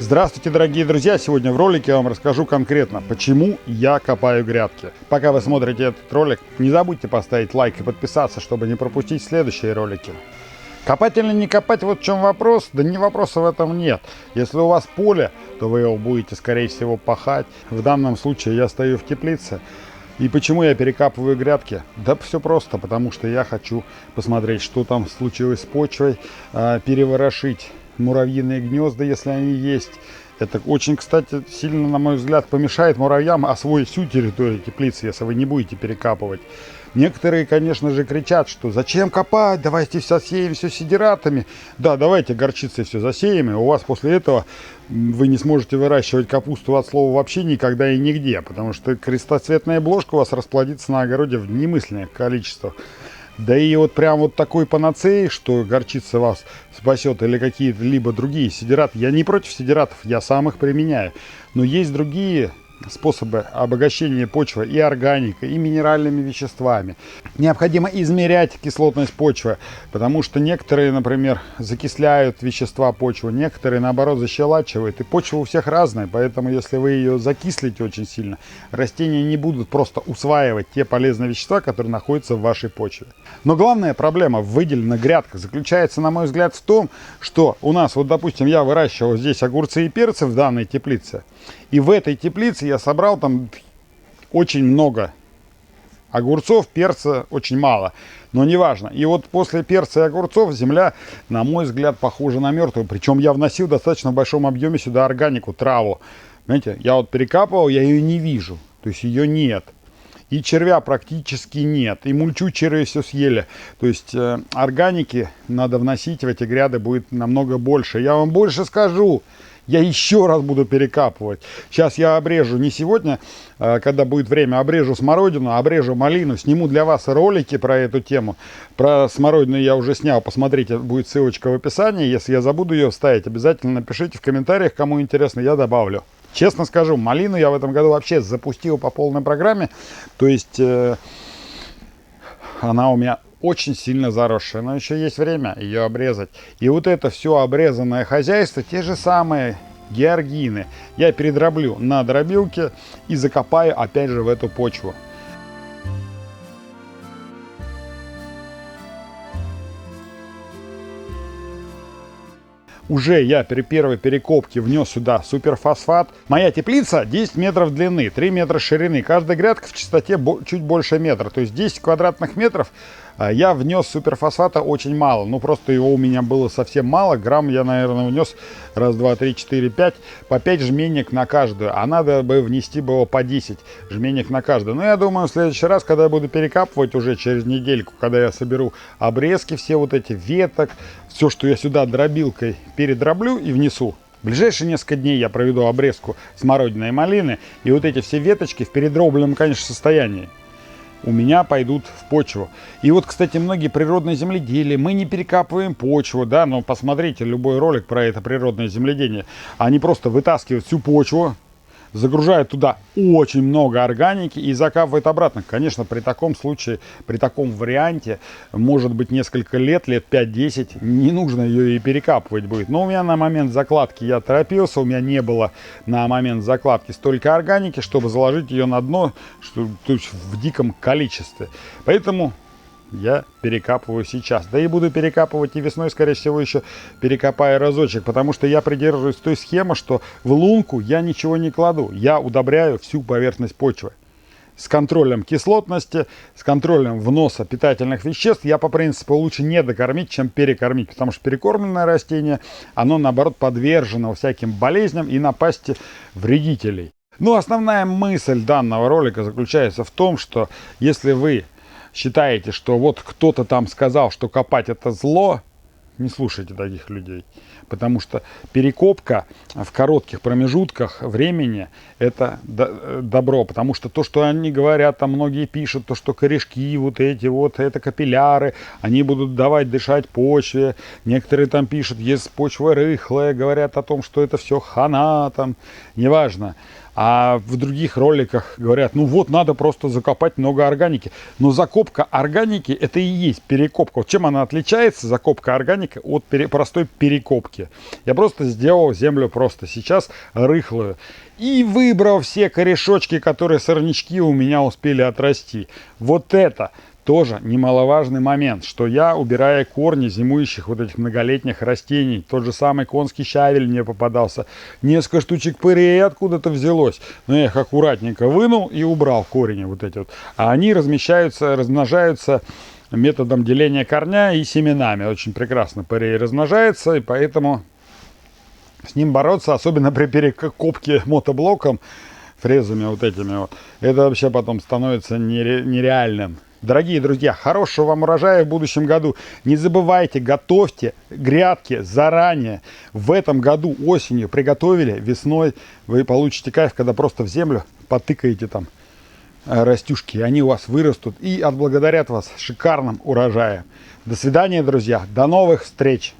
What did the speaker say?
Здравствуйте, дорогие друзья! Сегодня в ролике я вам расскажу конкретно, почему я копаю грядки. Пока вы смотрите этот ролик, не забудьте поставить лайк и подписаться, чтобы не пропустить следующие ролики. Копать или не копать, вот в чем вопрос. Да не вопроса в этом нет. Если у вас поле, то вы его будете, скорее всего, пахать. В данном случае я стою в теплице. И почему я перекапываю грядки? Да все просто, потому что я хочу посмотреть, что там случилось с почвой, переворошить муравьиные гнезда, если они есть. Это очень, кстати, сильно, на мой взгляд, помешает муравьям освоить всю территорию теплицы, если вы не будете перекапывать. Некоторые, конечно же, кричат, что зачем копать, давайте все засеем все сидератами. Да, давайте горчицей все засеем, и у вас после этого вы не сможете выращивать капусту от слова вообще никогда и нигде, потому что крестоцветная бложка у вас расплодится на огороде в немыслимых количествах. Да и вот прям вот такой панацеи, что горчица вас спасет, или какие-то либо другие сидераты. Я не против сидератов, я сам их применяю. Но есть другие способы обогащения почвы и органикой, и минеральными веществами. Необходимо измерять кислотность почвы, потому что некоторые, например, закисляют вещества почвы, некоторые, наоборот, защелачивают. И почва у всех разная, поэтому если вы ее закислите очень сильно, растения не будут просто усваивать те полезные вещества, которые находятся в вашей почве. Но главная проблема в выделенных грядках заключается, на мой взгляд, в том, что у нас, вот, допустим, я выращивал здесь огурцы и перцы в данной теплице, и в этой теплице я собрал там очень много огурцов, перца очень мало, но неважно. И вот после перца и огурцов земля, на мой взгляд, похожа на мертвую. Причем я вносил достаточно в большом объеме сюда органику, траву. Знаете, я вот перекапывал, я ее не вижу, то есть ее нет. И червя практически нет, и мульчу черви все съели. То есть органики надо вносить в эти гряды будет намного больше. Я вам больше скажу. Я еще раз буду перекапывать. Сейчас я обрежу, не сегодня, когда будет время, обрежу смородину, обрежу малину, сниму для вас ролики про эту тему. Про смородину я уже снял, посмотрите, будет ссылочка в описании. Если я забуду ее вставить, обязательно напишите в комментариях, кому интересно, я добавлю. Честно скажу, малину я в этом году вообще запустил по полной программе. То есть она у меня очень сильно заросшая, но еще есть время ее обрезать. И вот это все обрезанное хозяйство, те же самые георгины, я передроблю на дробилке и закопаю опять же в эту почву. Уже я при первой перекопке внес сюда суперфосфат. Моя теплица 10 метров длины, 3 метра ширины. Каждая грядка в частоте чуть больше метра. То есть 10 квадратных метров я внес суперфосфата очень мало. Ну просто его у меня было совсем мало. Грамм я, наверное, внес раз, два, три, четыре, пять. По 5 жменек на каждую. А надо бы внести было по 10 жменек на каждую. Но я думаю, в следующий раз, когда я буду перекапывать уже через недельку, когда я соберу обрезки, все вот эти веток, все, что я сюда дробилкой передроблю и внесу. В ближайшие несколько дней я проведу обрезку смородины и малины. И вот эти все веточки в передробленном, конечно, состоянии у меня пойдут в почву. И вот, кстати, многие природные земледелия, мы не перекапываем почву, да, но посмотрите любой ролик про это природное земледение. Они просто вытаскивают всю почву, загружают туда очень много органики и закапывают обратно. Конечно, при таком случае, при таком варианте, может быть, несколько лет 5-10, не нужно ее и перекапывать будет. Но у меня на момент закладки я торопился, у меня не было на момент закладки столько органики, чтобы заложить ее на дно, то есть в диком количестве. Поэтому я перекапываю сейчас. Да и буду перекапывать и весной, скорее всего, еще перекопаю разочек, потому что я придерживаюсь той схемы, что в лунку я ничего не кладу. Я удобряю всю поверхность почвы. С контролем кислотности, с контролем вноса питательных веществ. Я по принципу лучше не докормить, чем перекормить, потому что перекормленное растение, оно наоборот подвержено всяким болезням и напасти вредителей. Но основная мысль данного ролика заключается в том, что если вы считаете, что вот кто-то там сказал, что копать это зло, не слушайте таких людей. Потому что перекопка в коротких промежутках времени это добро. Потому что то, что они говорят, там многие пишут, то, что корешки вот эти вот, это капилляры, они будут давать дышать почве. Некоторые там пишут, если почва рыхлая, говорят о том, что это все хана, там, неважно. А в других роликах говорят, ну вот надо просто закопать много органики. Но закопка органики это и есть перекопка. Вот чем она отличается, закопка органики, от простой перекопки? Я просто сделал землю просто сейчас рыхлую. И выбрал все корешочки, которые сорнячки у меня успели отрасти. Вот это тоже немаловажный момент, что я, убирая корни зимующих вот этих многолетних растений, тот же самый конский щавель мне попадался, несколько штучек пырей откуда-то взялось, но я их аккуратненько вынул и убрал корни вот эти вот, а они размещаются, размножаются методом деления корня и семенами, очень прекрасно пырей размножается, и поэтому с ним бороться, особенно при перекопке мотоблоком, фрезами вот этими вот, это вообще потом становится нереальным. Дорогие друзья, хорошего вам урожая в будущем году. Не забывайте, готовьте грядки заранее. В этом году осенью приготовили, весной вы получите кайф, когда просто в землю потыкаете там растюшки. Они у вас вырастут и отблагодарят вас шикарным урожаем. До свидания, друзья. До новых встреч.